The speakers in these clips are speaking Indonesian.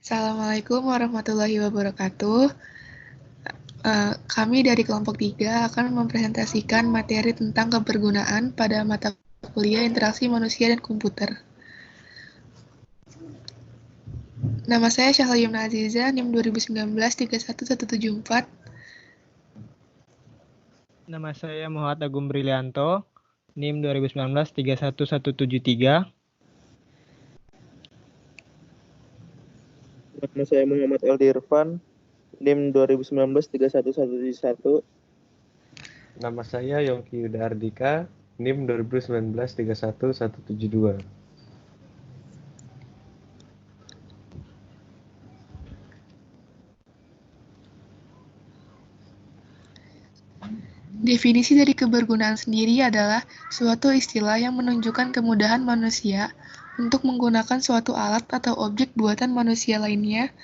Assalamualaikum warahmatullahi wabarakatuh. Kami dari kelompok 3 akan mempresentasikan materi tentang kebergunaan pada mata kuliah interaksi manusia dan komputer. Nama saya Syahla Yumna Aziza, NIM 2019-31174. Nama saya Muhammad Agung Brilianto, NIM 2019-31173. Nama saya Muhammad Eldi Irfan, NIM 2019-31171. Nama saya Yongki Yuda Ardika, NIM 2019-31172. Definisi dari kebergunaan sendiri adalah suatu istilah yang menunjukkan kemudahan manusia untuk menggunakan suatu alat atau objek buatan manusia lainnya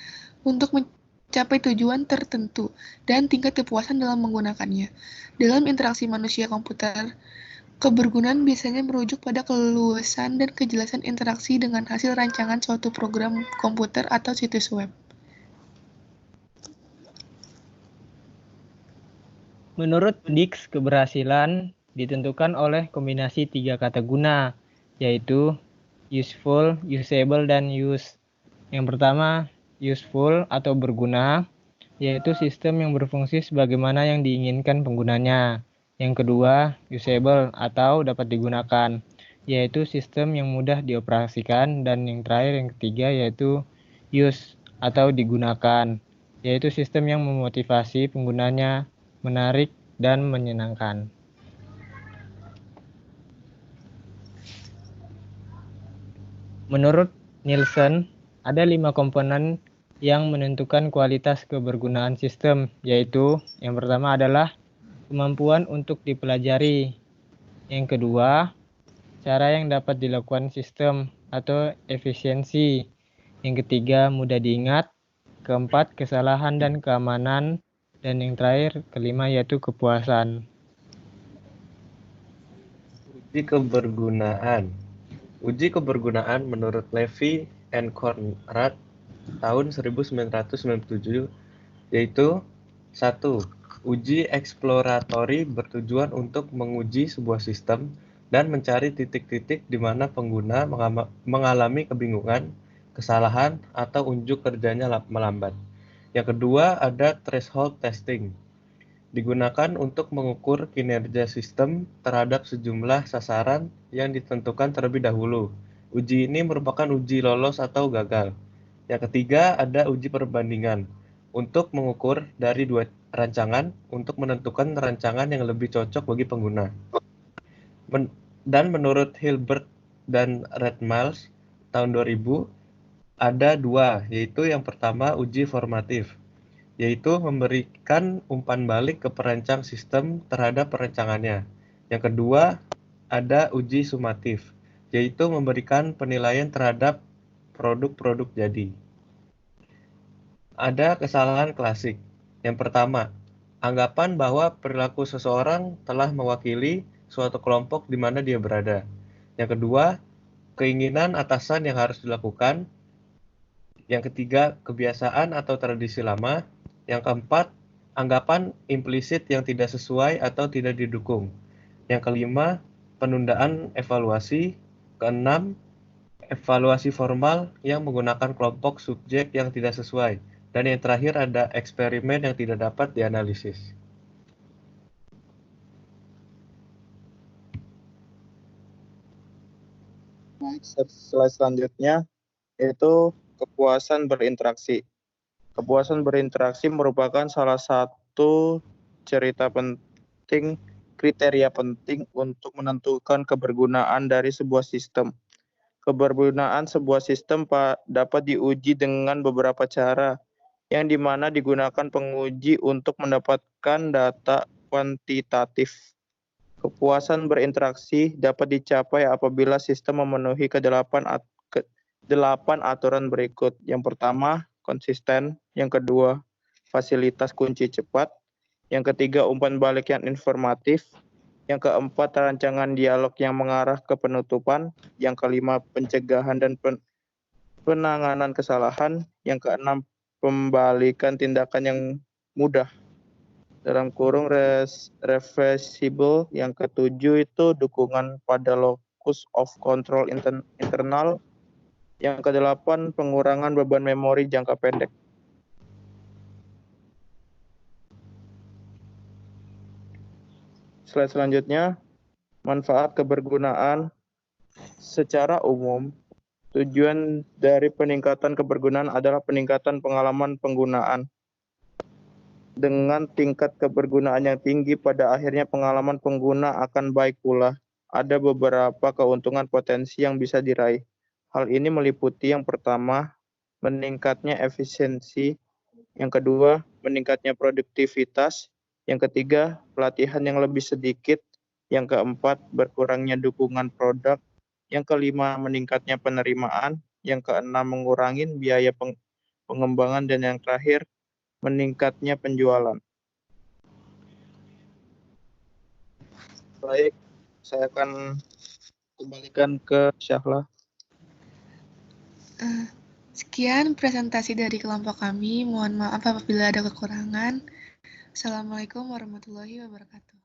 untuk mencapai tujuan tertentu dan tingkat kepuasan dalam menggunakannya. Dalam interaksi manusia komputer, kebergunaan biasanya merujuk pada keleluasan dan kejelasan interaksi dengan hasil rancangan suatu program komputer atau situs web. Menurut Dix, keberhasilan ditentukan oleh kombinasi 3 kata guna, yaitu useful, usable, dan use. Yang pertama, useful atau berguna, yaitu sistem yang berfungsi sebagaimana yang diinginkan penggunanya. Yang kedua, usable atau dapat digunakan, yaitu sistem yang mudah dioperasikan. Dan yang terakhir, yang ketiga, yaitu use atau digunakan, yaitu sistem yang memotivasi penggunanya, menarik, dan menyenangkan. Menurut Nielsen, ada 5 komponen yang menentukan kualitas kebergunaan sistem, yaitu yang pertama adalah kemampuan untuk dipelajari. Yang kedua, cara yang dapat dilakukan sistem atau efisiensi. Yang ketiga, mudah diingat. Keempat, kesalahan dan keamanan. Dan yang terakhir, kelima, yaitu kepuasan. Uji kebergunaan. Uji kebergunaan menurut Levy and Conrad tahun 1997 yaitu 1. Uji eksploratory bertujuan untuk menguji sebuah sistem dan mencari titik-titik di mana pengguna mengalami kebingungan, kesalahan, atau unjuk kerjanya melambat. Yang kedua ada threshold testing. Digunakan untuk mengukur kinerja sistem terhadap sejumlah sasaran yang ditentukan terlebih dahulu. Uji ini merupakan uji lolos atau gagal. Yang ketiga ada uji perbandingan untuk mengukur dari 2 rancangan untuk menentukan rancangan yang lebih cocok bagi pengguna. Dan menurut Hilbert dan Redmals tahun 2000 ada 2, yaitu yang pertama uji formatif, yaitu memberikan umpan balik ke perancang sistem terhadap perancangannya. Yang kedua ada uji sumatif, yaitu memberikan penilaian terhadap produk-produk jadi. Ada kesalahan klasik. Yang pertama, anggapan bahwa perilaku seseorang telah mewakili suatu kelompok di mana dia berada. Yang kedua, keinginan atasan yang harus dilakukan. Yang ketiga, kebiasaan atau tradisi lama. Yang keempat, anggapan implisit yang tidak sesuai atau tidak didukung. Yang kelima, penundaan evaluasi. Keenam, evaluasi formal yang menggunakan kelompok subjek yang tidak sesuai. Dan yang terakhir ada eksperimen yang tidak dapat dianalisis. Slide selanjutnya yaitu kepuasan berinteraksi. Kepuasan berinteraksi merupakan salah satu kriteria penting untuk menentukan kebergunaan dari sebuah sistem. Kebergunaan sebuah sistem dapat diuji dengan beberapa cara, yang dimana digunakan penguji untuk mendapatkan data kuantitatif. Kepuasan berinteraksi dapat dicapai apabila sistem memenuhi delapan aturan berikut. Yang pertama, konsisten. Yang kedua, fasilitas kunci cepat. Yang ketiga, umpan balik yang informatif. Yang keempat, rancangan dialog yang mengarah ke penutupan. Yang kelima, pencegahan dan penanganan kesalahan. Yang keenam, pembalikan tindakan yang mudah dalam kurung reversible. Yang ketujuh itu dukungan pada locus of control internal. Yang kedelapan, pengurangan beban memori jangka pendek. Slide selanjutnya, manfaat kebergunaan. Secara umum, tujuan dari peningkatan kebergunaan adalah peningkatan pengalaman penggunaan. Dengan tingkat kebergunaan yang tinggi, pada akhirnya pengalaman pengguna akan baik pula. Ada beberapa keuntungan potensi yang bisa diraih. Hal ini meliputi yang pertama, meningkatnya efisiensi. Yang kedua, meningkatnya produktivitas. Yang ketiga, pelatihan yang lebih sedikit. Yang keempat, berkurangnya dukungan produk. Yang kelima, meningkatnya penerimaan. Yang keenam, mengurangi biaya pengembangan. Dan yang terakhir, meningkatnya penjualan. Baik, saya akan kembalikan ke Syahla. Sekian presentasi dari kelompok kami. Mohon maaf apabila ada kekurangan. Assalamualaikum warahmatullahi wabarakatuh.